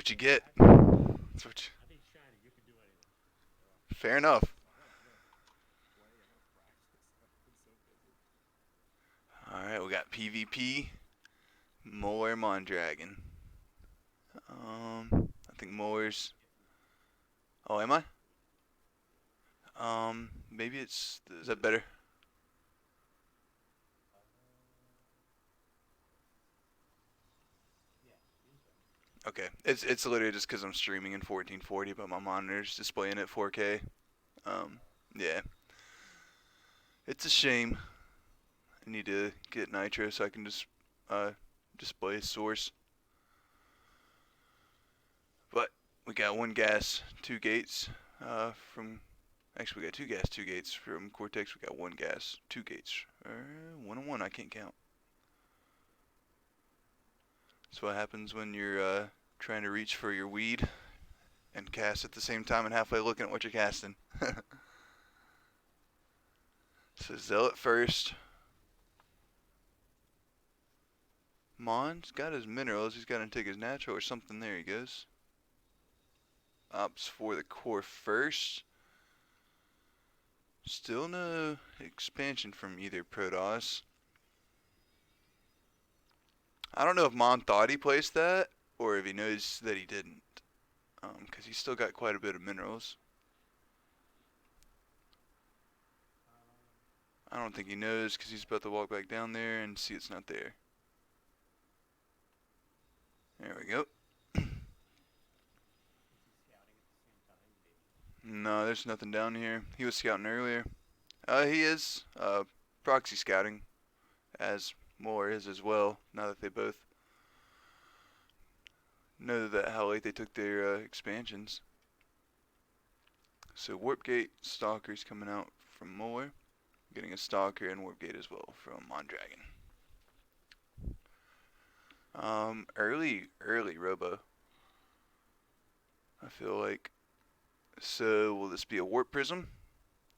what you get. That's what you, fair enough. Alright, we got PvP, Muller, Mondragon. I think Muller's... Oh, am I? Maybe it's... Is that better? Okay, it's literally just because I'm streaming in 1440, but my monitor's displaying at 4K. Um, yeah, it's a shame. I need to get nitro so I can just display source. But we got one gas, two gates from. Actually, we got two gas, two gates from Cortex. We got one gas, two gates. 1 on 1. I can't count. That's what happens when you're trying to reach for your weed and cast at the same time and halfway looking at what you're casting. So Zealot first. Mon's got his minerals. He's got to take his natural or something. There he goes. Opts for the core first. Still no expansion from either Protoss. I don't know if Mon thought he placed that or if he knows that he didn't. Because he's still got quite a bit of minerals. I don't think he knows because he's about to walk back down there and see it's not there. There we go. No, there's nothing down here. He was scouting earlier. He is proxy scouting, as Muller is as well, now that they both know that how late they took their expansions. So Warp Gate, Stalker's coming out from Muller. Getting a Stalker and Warp Gate as well from Mondragon. Early Robo. I feel like. So will this be a Warp Prism?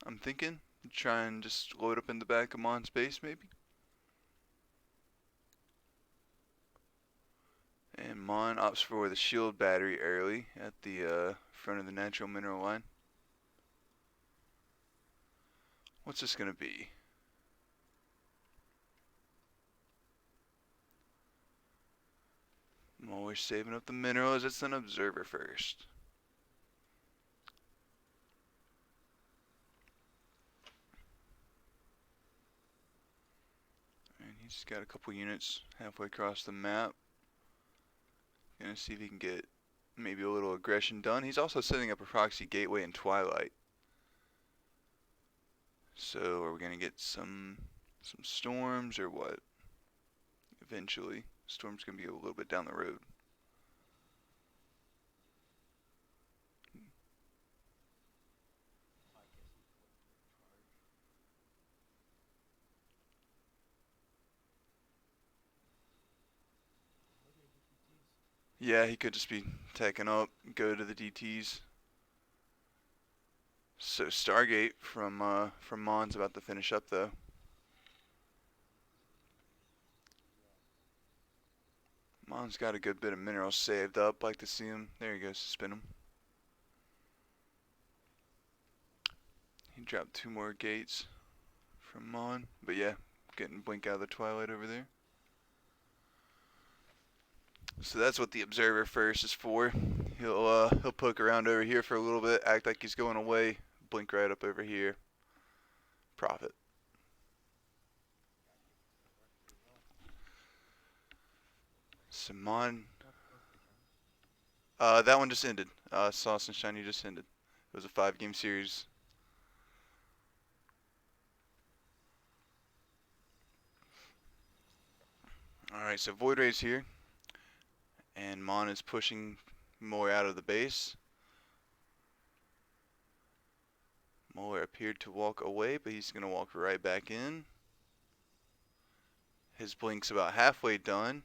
I'm thinking. Try and just load up in the back of Mon's base maybe. And Mon opts for the shield battery early at the front of the natural mineral line. What's this gonna be? I'm always saving up the minerals. It's an observer first. And he's got a couple units halfway across the map. Gonna see if he can get maybe a little aggression done. He's also setting up a proxy gateway in Twilight. So are we gonna get some storms or what? Eventually. Storm's gonna be a little bit down the road. Yeah, he could just be tacking up, go to the DTs. So Stargate from Mon's about to finish up though. Mon's got a good bit of minerals saved up. Like to see him. There he goes, spin him. He dropped 2 more gates from Mon, but yeah, getting blink out of the Twilight over there. So that's what the observer first is for. He'll poke around over here for a little bit, act like he's going away, blink right up over here. Profit. Simon. That one just ended. Sauce and Shiny just ended. It was a 5-game series. Alright, so Void Ray's here. And Mon is pushing more out of the base. Muller appeared to walk away, but he's going to walk right back in. His blink's about halfway done.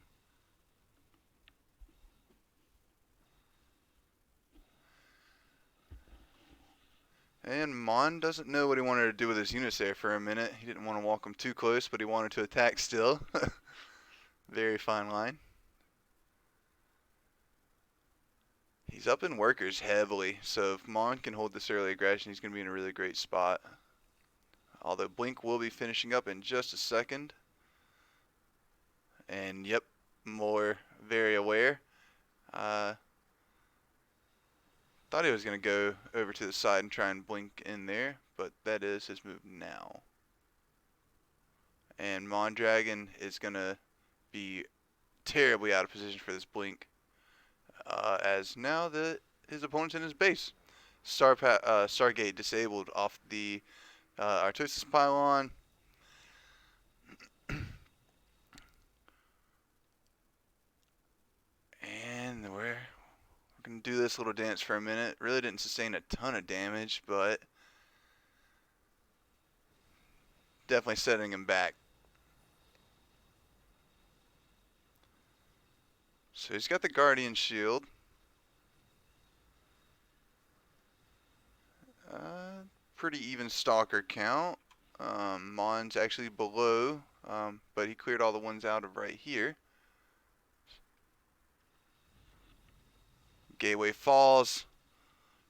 And Mon doesn't know what he wanted to do with his units there for a minute. He didn't want to walk them too close, but he wanted to attack still. Very fine line. He's up in workers heavily, so if Mon can hold this early aggression, he's going to be in a really great spot. Although Blink will be finishing up in just a second. And yep, Muller very aware. Thought he was going to go over to the side and try and blink in there, but that is his move now. And Mondragon is going to be terribly out of position for this blink, as now that his opponent's in his base. Stargate disabled off the Artosis pylon. And we're going to do this little dance for a minute. Really didn't sustain a ton of damage, but definitely setting him back. So he's got the Guardian Shield. Pretty even Stalker count. Mon's actually below, but he cleared all the ones out of right here. Gateway falls.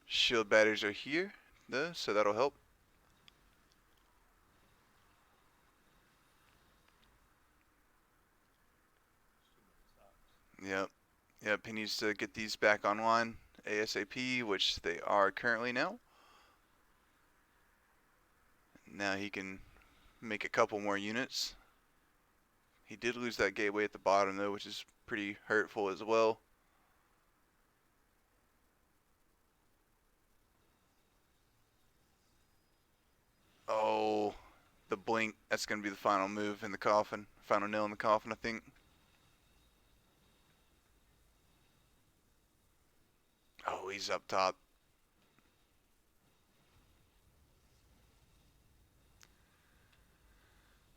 Shield batteries are here, though, so that'll help. Yep. Yep, he needs to get these back online ASAP, which they are currently now. Now he can make a couple more units. He did lose that gateway at the bottom, though, which is pretty hurtful as well. Oh, the blink. That's going to be the final move in the coffin. Final nail in the coffin, I think. Oh, he's up top.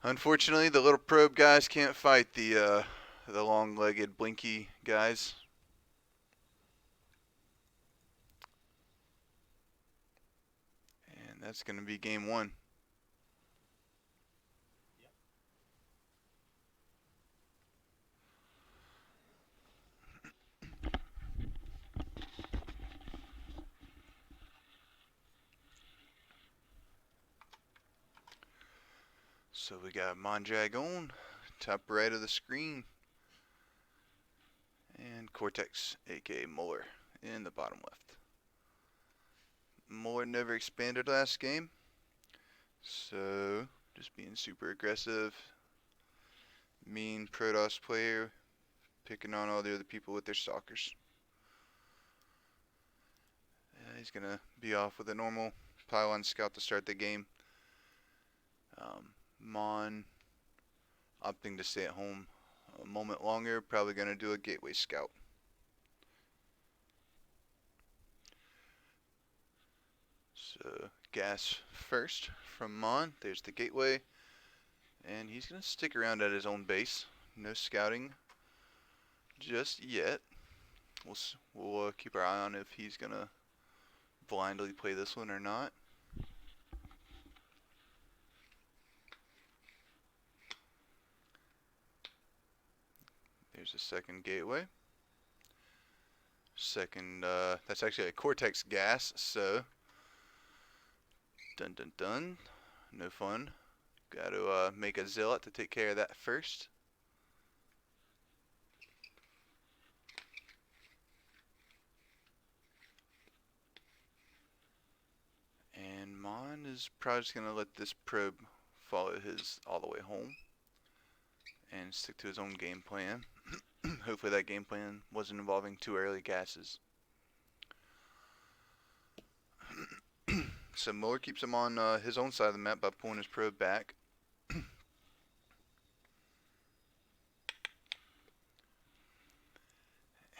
Unfortunately, the little probe guys can't fight the long-legged blinky guys. And that's going to be game one. So we got Mondragon, top right of the screen, and Cortex, aka Muller, in the bottom left. Muller never expanded last game, so just being super aggressive. Mean Protoss player, picking on all the other people with their stalkers. He's gonna be off with a normal pylon scout to start the game. Mon opting to stay at home a moment longer, probably gonna do a gateway scout. So gas first from Mon. There's the gateway, and he's gonna stick around at his own base. No scouting just yet. We'll keep our eye on if he's gonna blindly play this one or not. There's a second gateway. Second, that's actually a Cortex gas, so dun dun dun, no fun. Got to make a zealot to take care of that first. And Mon is probably just gonna let this probe follow his all the way home and stick to his own game plan. Hopefully that game plan wasn't involving too early gases. So Muller keeps him on his own side of the map by pulling his probe back.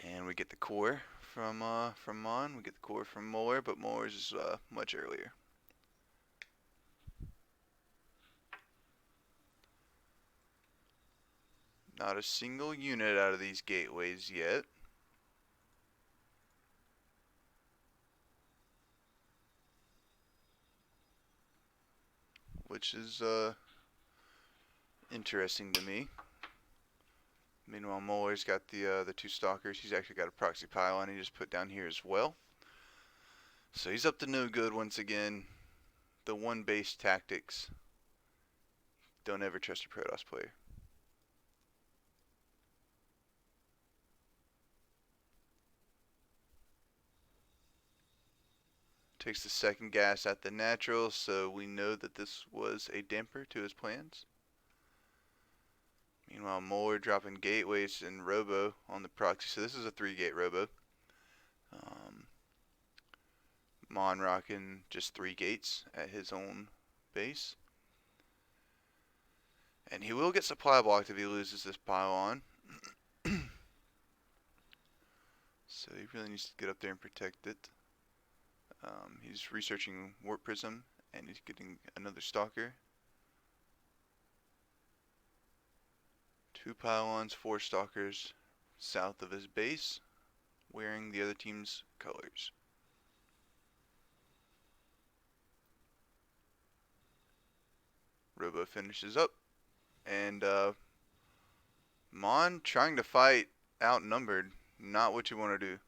And we get the core from Mon. We get the core from Muller, but Muller's is much earlier. Not a single unit out of these gateways yet. Which is interesting to me. Meanwhile, Muller's got the two stalkers. He's actually got a proxy pylon he just put down here as well. So he's up to no good once again. The one base tactics. Don't ever trust a Protoss player. Takes the second gas at the natural, so we know that this was a damper to his plans. Meanwhile, Muller dropping gateways and robo on the proxy. So this is a 3-gate robo. Mondragon just 3 gates at his own base. And he will get supply blocked if he loses this pylon. So he really needs to get up there and protect it. He's researching Warp Prism, and he's getting another stalker. 2 pylons, 4 stalkers south of his base, wearing the other team's colors. Robo finishes up, and Mon trying to fight outnumbered, not what you want to do.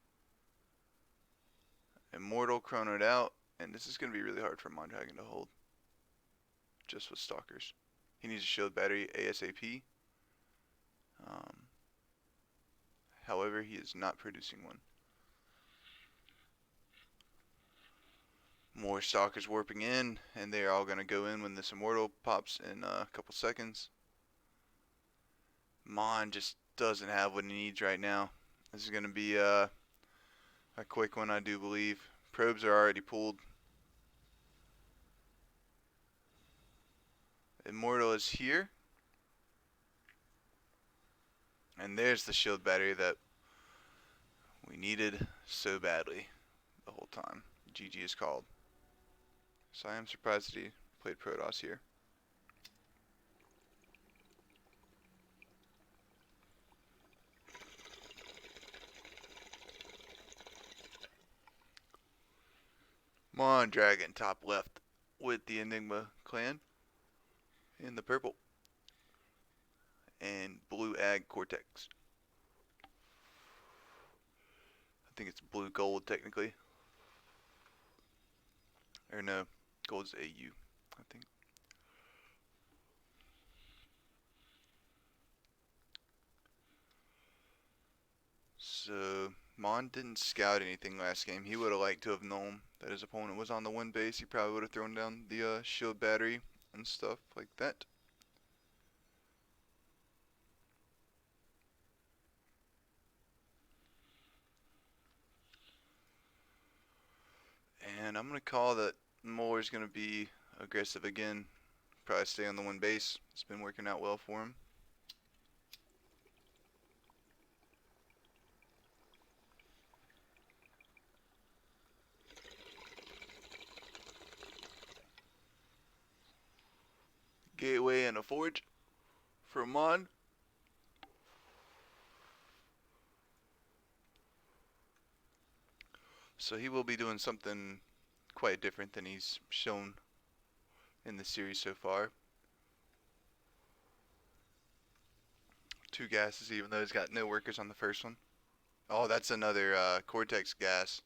Immortal chronoed out, and this is going to be really hard for Mondragon to hold, just with stalkers. He needs a shield battery ASAP. However, he is not producing one. More stalkers warping in, and they are all going to go in when this immortal pops in a couple seconds. Mon just doesn't have what he needs right now. This is going to be a quick one, I do believe. Probes are already pulled. Immortal is here. And there's the shield battery that we needed so badly the whole time. GG is called. So I am surprised that he played Protoss here. Mondragon top left with the Enigma clan in the purple. And blue ag Cortex. I think it's blue gold technically. Or no, gold's AU, I think. So Mon didn't scout anything last game. He would have liked to have known that his opponent was on the one base. He probably would have thrown down the shield battery and stuff like that. And I'm going to call that Muller's going to be aggressive again. Probably stay on the one base. It's been working out well for him. Gateway and a forge for Mon. So he will be doing something quite different than he's shown in the series so far. 2 gases, even though he's got no workers on the first one. Oh, that's another Cortex gas.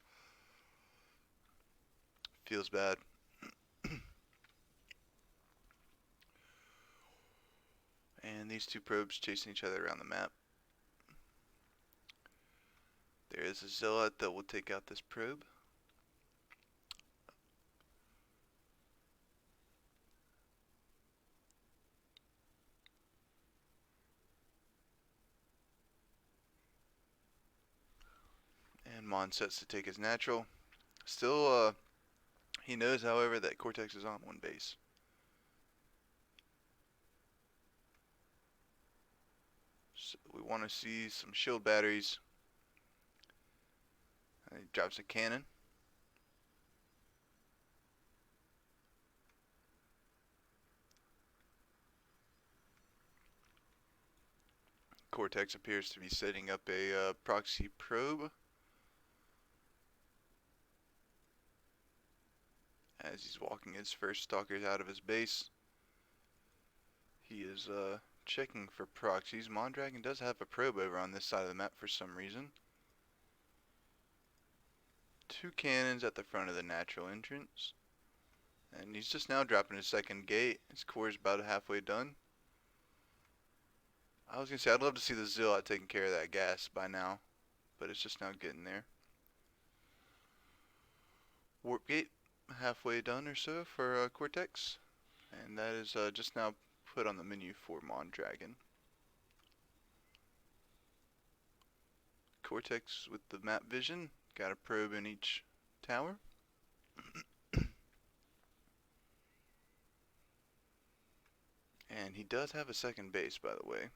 Feels bad. And these 2 probes chasing each other around the map. There is a zealot that will take out this probe. And Mon sets to take his natural. Still, he knows, however, that Cortex is on one base. So we want to see some shield batteries. And he drops a cannon. Cortex appears to be setting up a proxy probe. As he's walking his first stalkers out of his base. He is checking for proxies. Mondragon does have a probe over on this side of the map for some reason. 2 cannons at the front of the natural entrance. And he's just now dropping his second gate. His core is about halfway done. I was going to say, I'd love to see the Zealot taking care of that gas by now. But it's just now getting there. Warp gate, halfway done or so for Cortex. And that is just now put on the menu for Mondragon. Cortex with the map vision. Got a probe in each tower. And he does have a second base, by the way.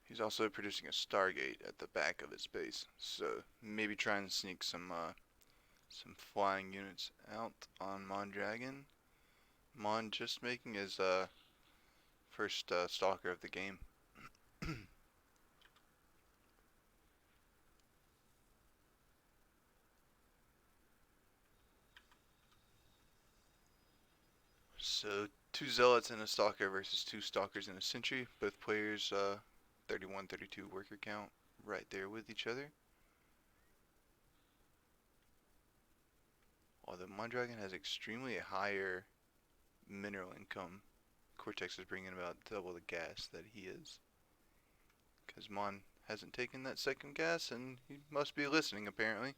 He's also producing a Stargate at the back of his base, so maybe try and sneak some flying units out on Mondragon. Mon just making his first stalker of the game. So 2 zealots and a stalker versus 2 stalkers and a sentry. Both players 31-32 worker count right there with each other. Although Mondragon has extremely higher mineral income, Cortex is bringing about double the gas that he is. Because Mon hasn't taken that second gas and he must be listening apparently.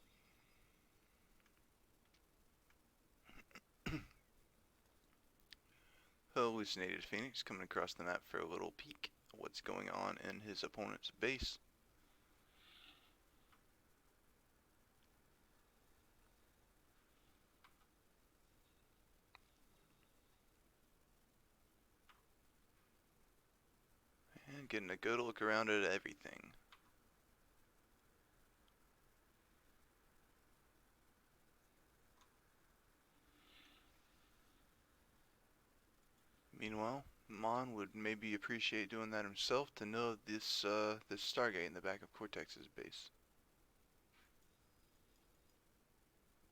Hallucinated Phoenix coming across the map for a little peek at what's going on in his opponent's base. And getting a good look around at everything. Meanwhile, Mon would maybe appreciate doing that himself to know this this Stargate in the back of Cortex's base.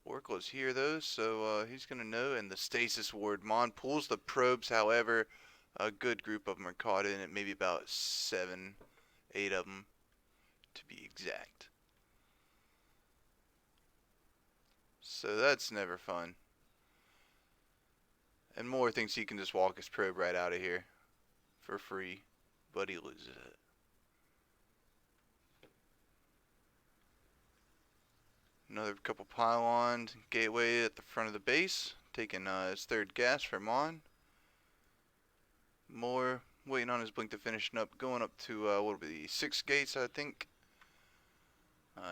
Oracle is here though, so he's gonna know. And the stasis ward, Mon pulls the probes. However, a good group of them are caught in it, maybe about 7, 8 of them to be exact. So that's never fun. And Muller thinks he can just walk his probe right out of here for free, but he loses it. Another couple pylons, gateway at the front of the base, taking his third gas for Mon. Muller waiting on his blink to finish up, going up to what will be 6 gates, I think.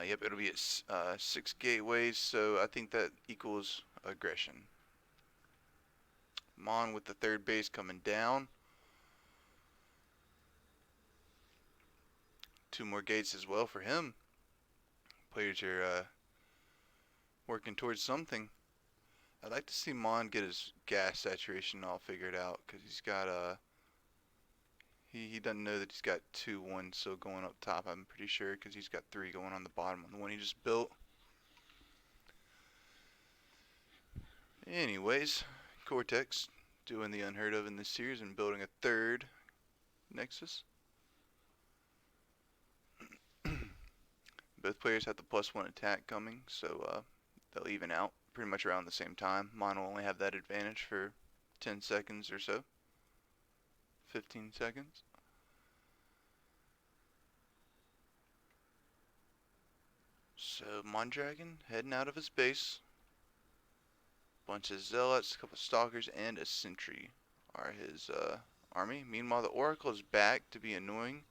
Yep, it'll be at 6 gateways, so I think that equals aggression. Mon with the third base coming down. 2 more gates as well for him. Players are working towards something. I'd like to see Mon get his gas saturation all figured out, because he's got he doesn't know that he's got 2 1 still going up top, I'm pretty sure, because he's got 3 going on the bottom on the one he just built. Anyways, Cortex doing the unheard of in this series and building a third Nexus. Both players have the +1 attack coming, so they'll even out pretty much around the same time. Mon will only have that advantage for 10 seconds or so. 15 seconds. So Mondragon heading out of his base. Bunch of zealots, a couple stalkers, and a sentry are his army. Meanwhile, the Oracle is back to be annoying.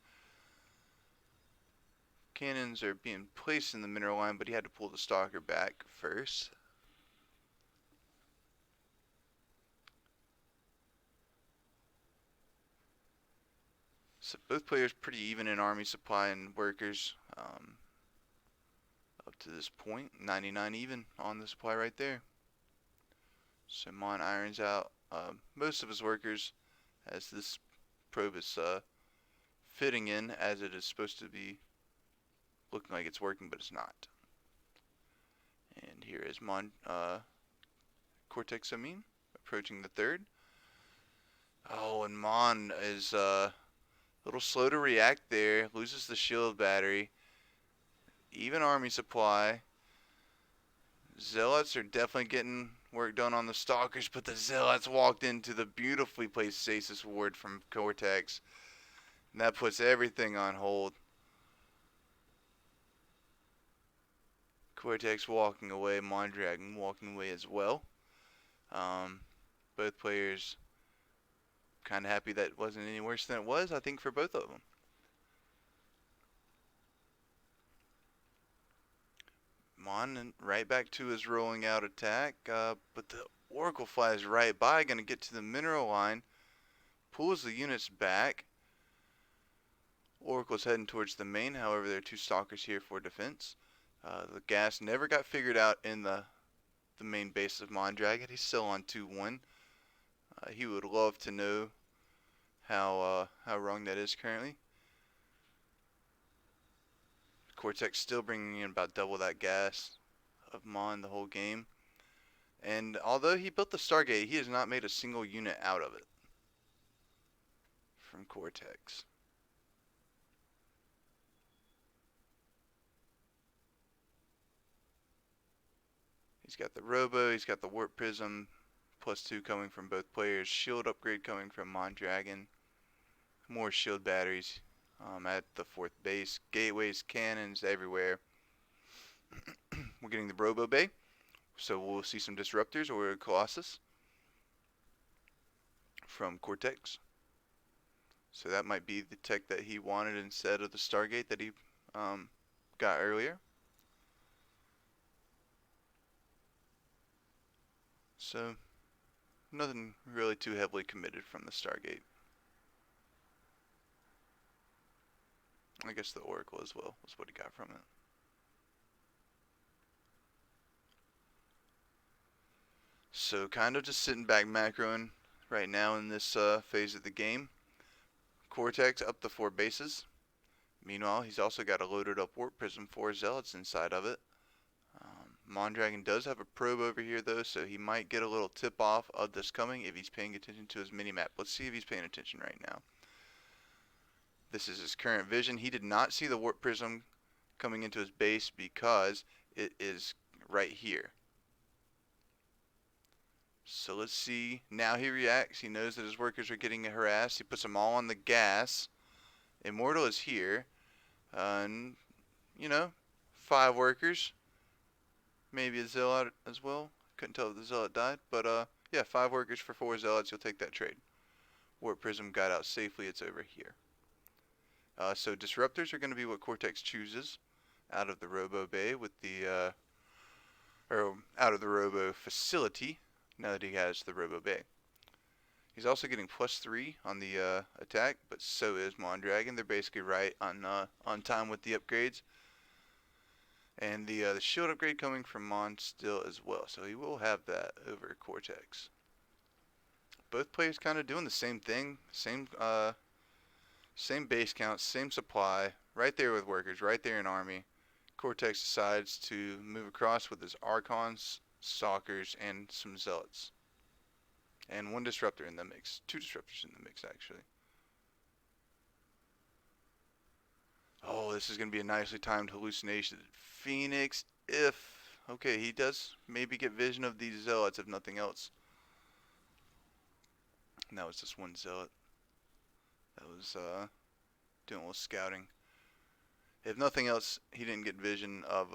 Cannons are being placed in the mineral line, but he had to pull the stalker back first. So both players pretty even in army supply and workers up to this point. 99 even on the supply right there. So Mon irons out most of his workers as this probe is fitting in as it is supposed to be, looking like it's working, but it's not. And here is Cortex, approaching the third. Oh, and Mon is a little slow to react there. Loses the shield battery. Even army supply. Zealots are definitely getting work done on the Stalkers, but the Zealots walked into the beautifully placed stasis ward from Cortex. And that puts everything on hold. Cortex walking away, Mondragon walking away as well. Um, both players kind of happy that it wasn't any worse than it was, I think, for both of them. Mon right back to his rolling out attack, but the Oracle flies right by, going to get to the mineral line, pulls the units back. Oracle's heading towards the main, however, there are two stalkers here for defense. The gas never got figured out in the main base of Mondragon. He's still on 2-1. He would love to know how wrong that is currently. Cortex still bringing in about double that gas of Mon the whole game. And although he built the Stargate, he has not made a single unit out of it from Cortex. He's got the Robo, he's got the Warp Prism, +2 coming from both players, shield upgrade coming from Mondragon, more shield batteries at the fourth base, gateways, cannons everywhere. We're getting the Robo Bay, so we'll see some disruptors or Colossus from Cortex. So that might be the tech that he wanted instead of the Stargate that he got earlier. So nothing really too heavily committed from the Stargate. I guess the Oracle as well was what he got from it. So kind of just sitting back macroing right now in this phase of the game. Cortex up the 4 bases. Meanwhile, he's also got a loaded up Warp Prism, 4 Zealots inside of it. Mondragon does have a probe over here though, so he might get a little tip off of this coming if he's paying attention to his mini-map. Let's see if he's paying attention right now. This is his current vision. He did not see the Warp Prism coming into his base because it is right here. So let's see. Now he reacts. He knows that his workers are getting harassed. He puts them all on the gas. Immortal is here. And, you know, 5 workers. Maybe a zealot as well. Couldn't tell if the zealot died. But, yeah, 5 workers for 4 zealots. You'll take that trade. Warp Prism got out safely. It's over here. So disruptors are going to be what Cortex chooses out of the Robo Bay with the, or out of the Robo facility now that he has the Robo Bay. He's also getting +3 on the attack, but so is Mondragon. They're basically right on time with the upgrades. And the shield upgrade coming from Mon still as well, so he will have that over Cortex. Both players kind of doing the same thing, same base count, same supply, right there with workers, right there in army. Cortex decides to move across with his Archons, Stalkers, and some Zealots. And 1 disruptor in the mix. 2 disruptors in the mix, actually. Oh, this is going to be a nicely timed hallucination. Phoenix, if... Okay, he does maybe get vision of these Zealots, if nothing else. And that was just 1 Zealot. That was doing a little scouting. If nothing else, he didn't get vision of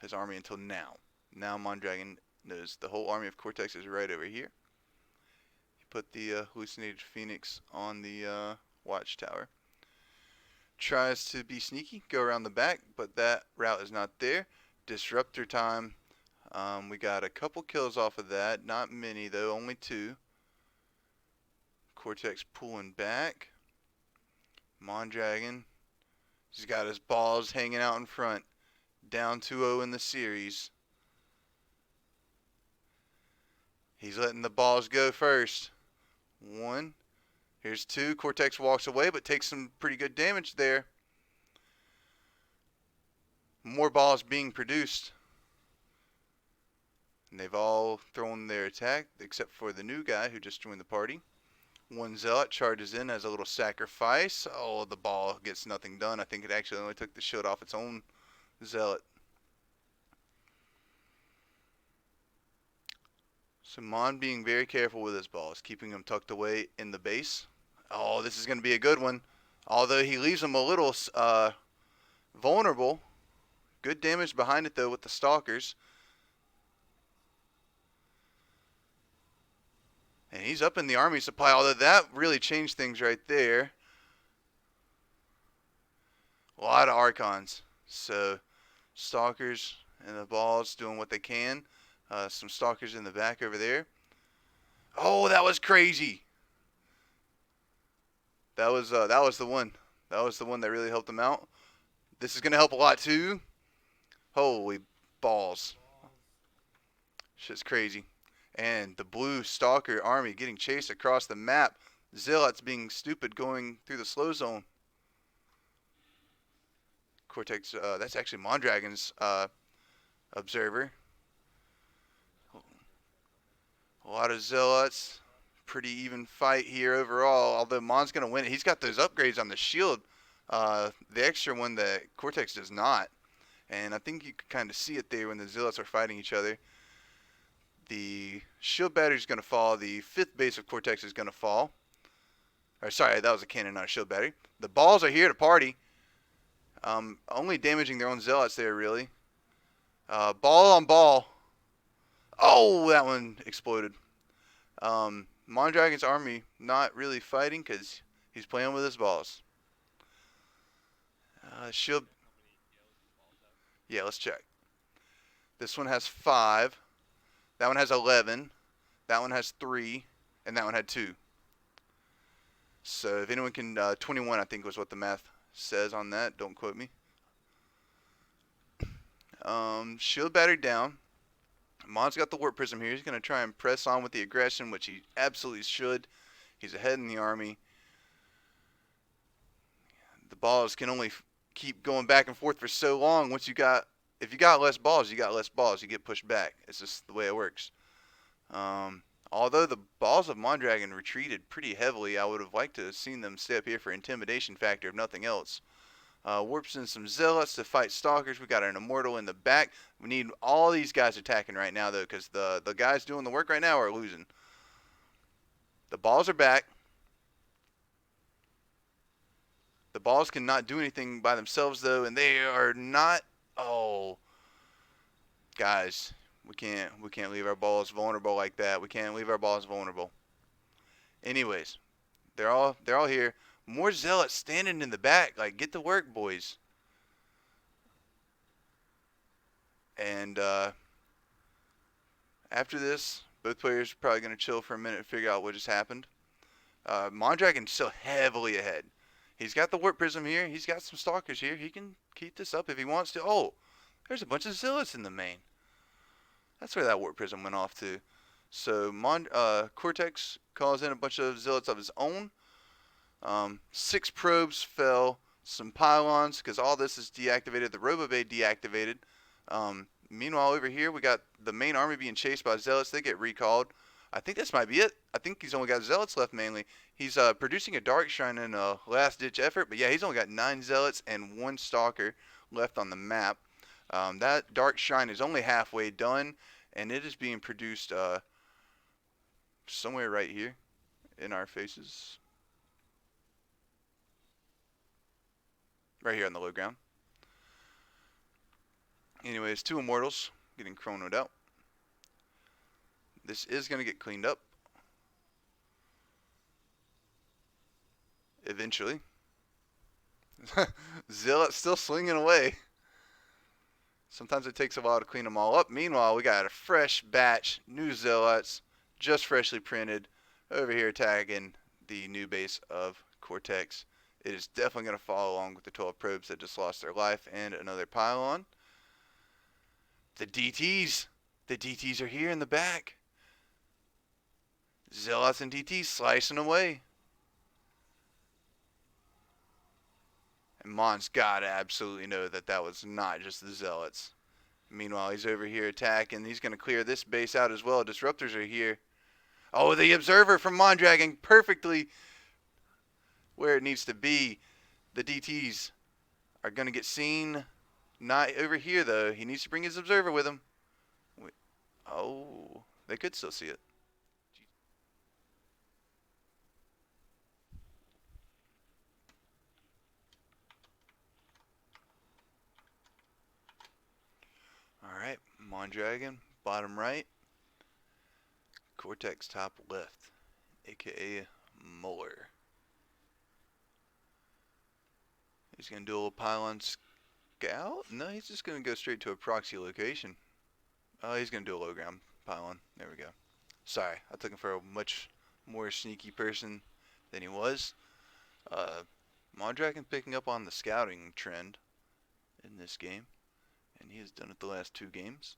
his army until now. Now Mondragon knows the whole army of Cortex is right over here. He put the hallucinated Phoenix on the watchtower. Tries to be sneaky, go around the back, but that route is not there. Disruptor time. We got a couple kills off of that. Not many though, only 2. Cortex pulling back. Mondragon. He's got his balls hanging out in front. Down 2-0 in the series. He's letting the balls go first. 1. Here's 2. Cortex walks away, but takes some pretty good damage there. More balls being produced. And they've all thrown their attack, except for the new guy who just joined the party. One Zealot charges in as a little sacrifice. Oh, the ball gets nothing done. I think it actually only took the shield off its own Zealot. So Mon being very careful with his balls, keeping them tucked away in the base. Oh, this is going to be a good one. Although he leaves them a little vulnerable. Good damage behind it, though, with the Stalkers. And he's up in the army supply, although that really changed things right there. A lot of Archons. So, Stalkers and the balls doing what they can. Some Stalkers in the back over there. Oh, that was crazy. That was the one. That was the one that really helped him out. This is going to help a lot, too. Holy balls. Shit's crazy. And the blue Stalker army getting chased across the map. Zealots being stupid going through the slow zone. Cortex, that's actually Mondragon's observer. A lot of Zealots. Pretty even fight here overall. Although Mon's going to win it. He's got those upgrades on the shield. The extra one that Cortex does not. And I think you can kind of see it there when the Zealots are fighting each other. The shield battery is going to fall. The 5th base of Cortex is going to fall. Or sorry, that was a cannon, not a shield battery. The balls are here to party. Only damaging their own Zealots there, really. Ball on ball. Oh, that one exploded. Mondragon's army not really fighting because he's playing with his balls. Shield. Yeah, let's check. This one has 5. That one has 11. That one has 3. And that one had 2. So if anyone can, 21 I think was what the math says on that. Don't quote me. Shield battery down. Mon's got the warp prism here. He's going to try and press on with the aggression, which he absolutely should. He's ahead in the army. The balls can only keep going back and forth for so long. If you got less balls, you got less balls. You get pushed back. It's just the way it works. Although the balls of Mondragon retreated pretty heavily, I would have liked to have seen them stay up here for intimidation factor, if nothing else. Warps in some Zealots to fight Stalkers. We got an Immortal in the back. We need all these guys attacking right now, though, because the guys doing the work right now are losing. The balls are back. The balls cannot do anything by themselves, though, and they are not. Oh, guys, we can't leave our balls vulnerable like that. We can't leave our balls vulnerable. Anyways, they're all here. More Zealots standing in the back. Like, get to work, boys. And after this, both players are probably going to chill for a minute and figure out what just happened. Mondragon's still heavily ahead. He's got the warp prism here. He's got some Stalkers here. He can keep this up if he wants to. Oh, there's a bunch of Zealots in the main. That's where that warp prism went off to. So Cortex calls in a bunch of Zealots of his own. 6 probes fell, some pylons, because all this is deactivated. The Robo Bay deactivated. Meanwhile, over here, we got the main army being chased by Zealots. They get recalled. I think this might be it. I think he's only got Zealots left mainly. He's producing a Dark Shrine in a last-ditch effort, but yeah, he's only got 9 Zealots and 1 Stalker left on the map. That Dark Shrine is only halfway done, and it is being produced somewhere right here in our faces. Right here on the low ground. Anyways, 2 Immortals getting chronoed out. This is going to get cleaned up eventually. Zealot still slinging away. Sometimes it takes a while to clean them all up. Meanwhile, we got a fresh batch, new Zealots, just freshly printed, over here attacking the new base of Cortex. It is definitely going to follow along with the 12 probes that just lost their life and another pylon. The DTs. The DTs are here in the back. Zealots and DTs slicing away. And Mon's got to absolutely know that that was not just the Zealots. Meanwhile, he's over here attacking. He's going to clear this base out as well. Disruptors are here. Oh, the observer from Mondragon perfectly where it needs to be. The DTs are going to get seen. Not over here, though. He needs to bring his observer with him. Wait. Oh, they could still see it. All right, Mondragon, bottom right. Cortex, top left, aka Muller. He's going to do a little pylon scout? No, he's just going to go straight to a proxy location. Oh, he's going to do a low ground pylon. There we go. Sorry, I took him for a much more sneaky person than he was. Mondragon picking up on the scouting trend in this game, and he has done it the last 2 games.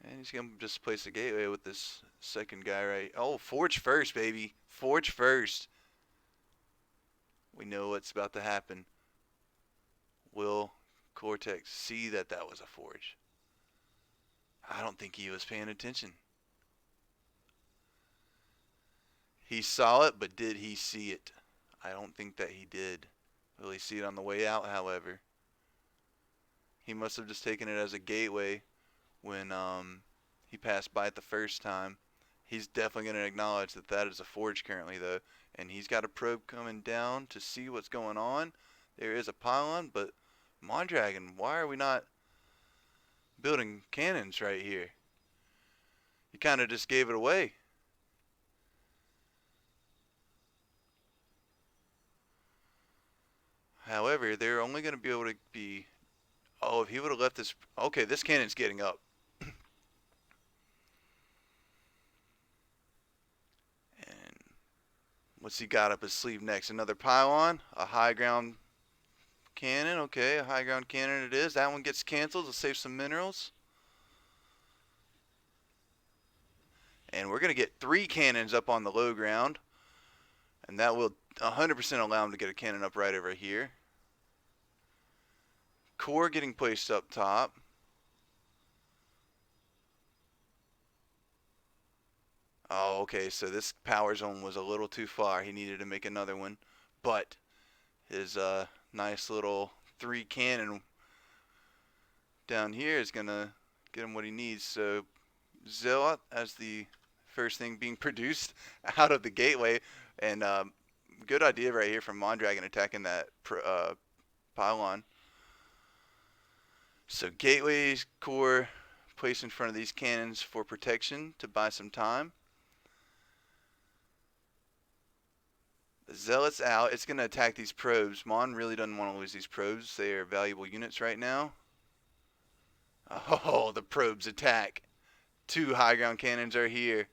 And he's going to just place a gateway with this second guy right. Oh, forge first, baby. Forge first. We know what's about to happen. Will Cortex see that that was a forge? I don't think he was paying attention. He saw it, but did he see it? I don't think that he did. Will he see it on the way out, however? He must have just taken it as a gateway when he passed by it the first time. He's definitely going to acknowledge that that is a forge currently, though. And he's got a probe coming down to see what's going on. There is a pylon, but Mondragon, why are we not building cannons right here? You kind of just gave it away. However, they're only going to be able to be... Oh, if he would have left this... Okay, this cannon's getting up. And what's he got up his sleeve next? Another pylon? A high ground cannon? Okay, a high ground cannon it is. That one gets canceled to save some minerals. And we're going to get 3 cannons up on the low ground. And that will 100% allow him to get a cannon up right over here. Core getting placed up top. Oh, okay, so this power zone was a little too far. He needed to make another one. But his nice little 3 cannon down here is going to get him what he needs. So Zealot as the first thing being produced out of the gateway. And good idea right here from Mondragon attacking that pylon. So gateways, core, placed in front of these cannons for protection to buy some time. The Zealot's out. It's going to attack these probes. Mon really doesn't want to lose these probes. They are valuable units right now. Oh, the probes attack. 2 high ground cannons are here.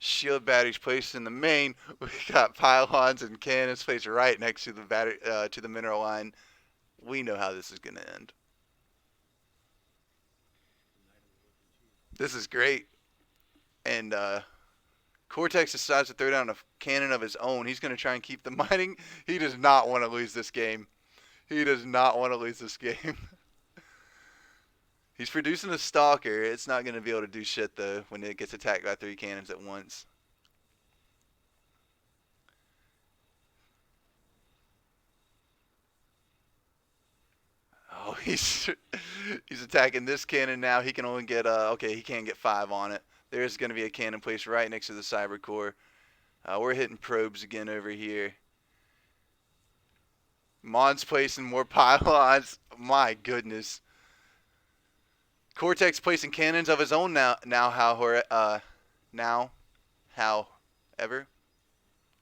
Shield batteries placed in the main. We got pylons and cannons placed right next to the battery to the mineral line. We know how this is going to end. This is great. And Cortex decides to throw down a cannon of his own. He's going to try and keep the mining. He does not want to lose this game. He does not want to lose this game. He's producing a stalker. It's not going to be able to do shit, though, when it gets attacked by 3 cannons at once. Oh, he's attacking this cannon now. He can only get, okay, he can get 5 on it. There's going to be a cannon placed right next to the cyber core. We're hitting probes again over here. Mon's placing more pylons. My goodness. Cortex placing cannons of his own now however,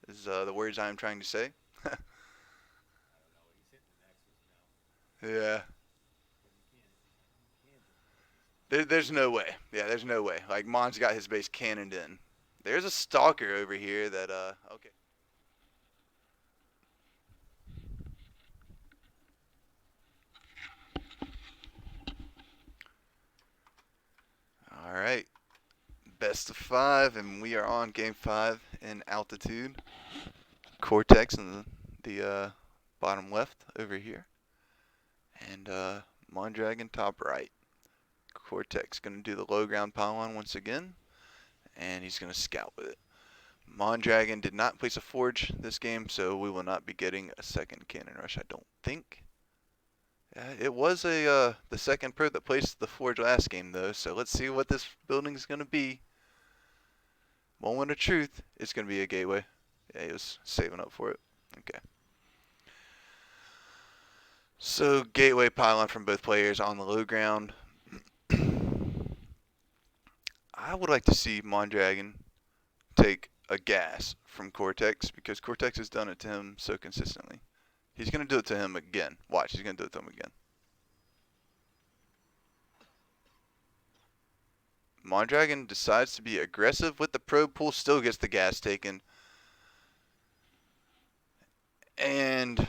is the words I am trying to say. Yeah. There's no way. Yeah, there's no way. Like, Mon's got his base cannoned in. There's a stalker over here that, okay. All right. Best of 5, and we are on game 5 in altitude. Cortex in the bottom left over here. And Mondragon top right. Cortex going to do the low ground pylon once again, and he's going to scout with it. Mondragon did not place a forge this game, so we will not be getting a second cannon rush, I don't think. It was the second pro that placed the forge last game, though, so let's see what this building is going to be. Moment of truth, it's going to be a gateway. Yeah, he was saving up for it. Okay. So, gateway pylon from both players on the low ground. I would like to see Mondragon take a gas from Cortex because Cortex has done it to him so consistently. He's going to do it to him again. Watch, he's going to do it to him again. Mondragon decides to be aggressive with the probe pull, still gets the gas taken. And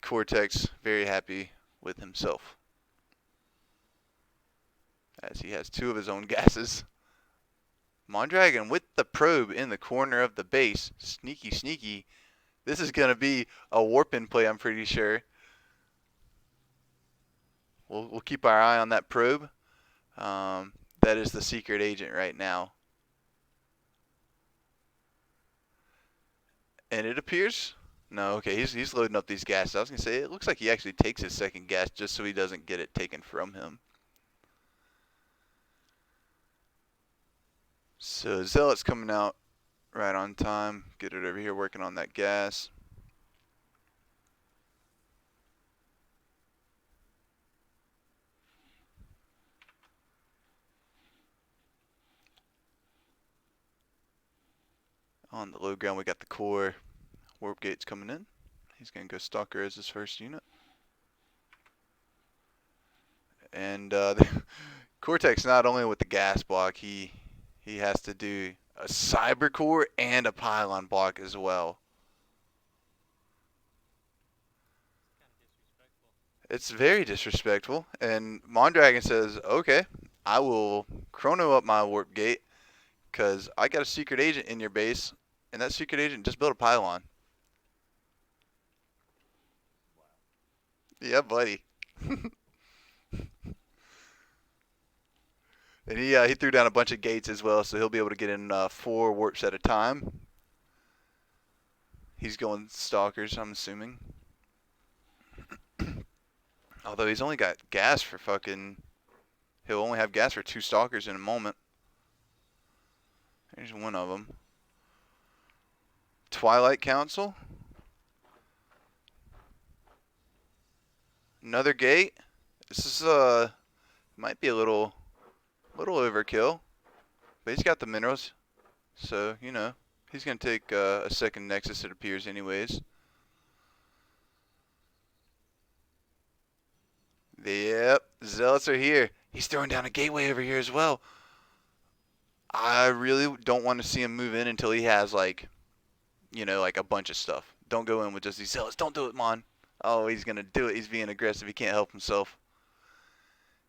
Cortex very happy with himself, as he has 2 of his own gases. Mondragon with the probe in the corner of the base. Sneaky, sneaky. This is going to be a warp-in play, I'm pretty sure. We'll keep our eye on that probe. That is the secret agent right now. And it appears... No, okay, he's loading up these gases. I was going to say, it looks like he actually takes his second gas just so he doesn't get it taken from him. So Zealot's coming out right on time. Get it over here working on that gas. On the low ground, we got the core. Warp gate's coming in. He's going to go Stalker as his first unit. And Cortex, not only with the gas block, he has to do a cyber core and a pylon block as well. It's very disrespectful. And Mondragon says, okay, I will chrono up my warp gate because I got a secret agent in your base, and that secret agent just built a pylon. Yeah, buddy. And he threw down a bunch of gates as well, so he'll be able to get in 4 warps at a time. He's going Stalkers, I'm assuming. Although he's only got gas for fucking... He'll only have gas for 2 Stalkers in a moment. There's one of them. Twilight Council. Another gate. This is might be a little overkill, but he's got the minerals, so you know he's gonna take a second Nexus, it appears, anyways. Yep, Zealots are here. He's throwing down a gateway over here as well. I really don't want to see him move in until he has like a bunch of stuff. Don't go in with just these Zealots. Don't do it, Mon. Oh, he's gonna do it. He's being aggressive. He can't help himself.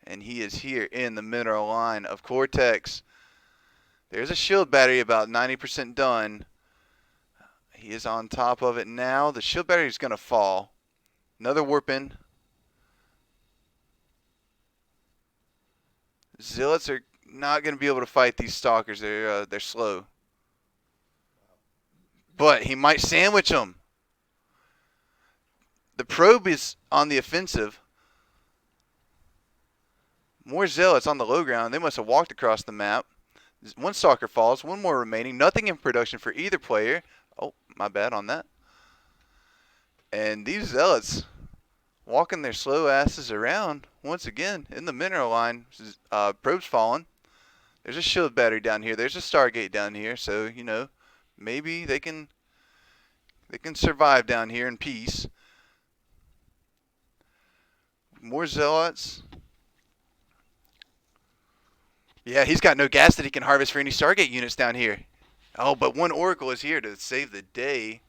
And he is here in the mineral line of Cortex. There's a shield battery about 90% done. He is on top of it now. The shield battery is going to fall. Another warp in. Zealots are not going to be able to fight these Stalkers. They're slow. But he might sandwich them. The probe is on the offensive. More Zealots on the low ground. They must have walked across the map. 1 Stalker falls. 1 more remaining. Nothing in production for either player. Oh, my bad on that. And these Zealots walking their slow asses around once again in the mineral line. Probe's falling. There's a shield battery down here. There's a Stargate down here. So, maybe they can survive down here in peace. More Zealots. Yeah, he's got no gas that he can harvest for any Stargate units down here. Oh, but 1 Oracle is here to save the day.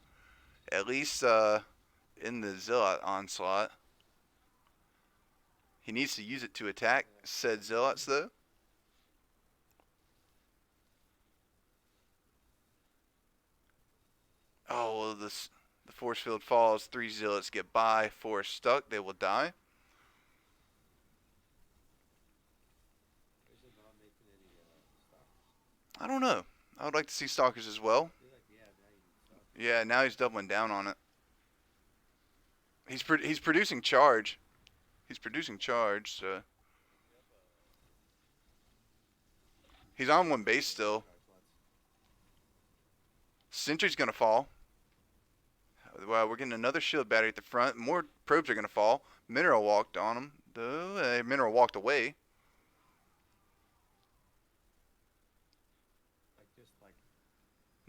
At least in the Zealot onslaught. He needs to use it to attack said Zealots, though. Oh, well, the force field falls. 3 Zealots get by. 4 stuck. They will die. I don't know. I would like to see Stalkers as well. Yeah, now he's doubling down on it. He's producing charge. He's producing charge, so he's on one base still. Sentry's gonna fall. Wow, we're getting another shield battery at the front. More probes are gonna fall. Mineral walked on him, though. Mineral walked away.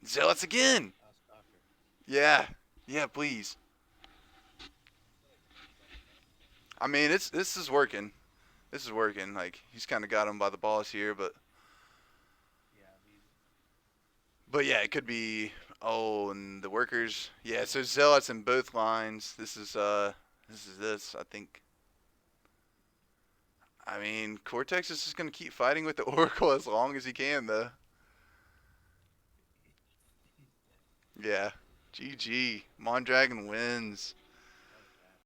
Zealots again. Yeah, yeah, please. I mean, this is working. This is working. Like he's kind of got him by the balls here, but yeah, it could be. Oh, and the workers. Yeah, so zealots in both lines. This. I think. I mean, Cortex is just gonna keep fighting with the Oracle as long as he can, though. Yeah. GG. Mondragon wins.